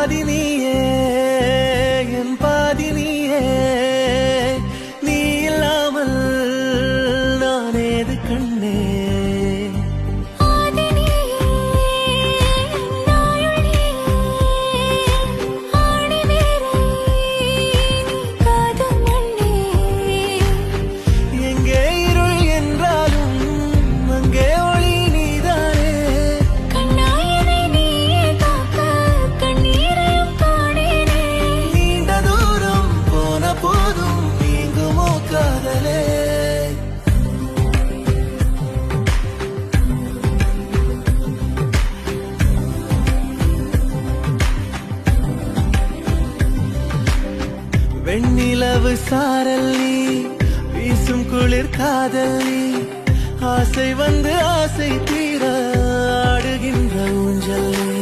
பாதி நீயே என் பாதி நீயே நீ இல்லாமல் நான் ஏது கண்ணே வெண்ணிலவு சாரல் நீ வீசும் குளிர் காதல் நீ ஆசை வந்து ஆசை தீர ஆடுகின்ற ஊஞ்சல் நீ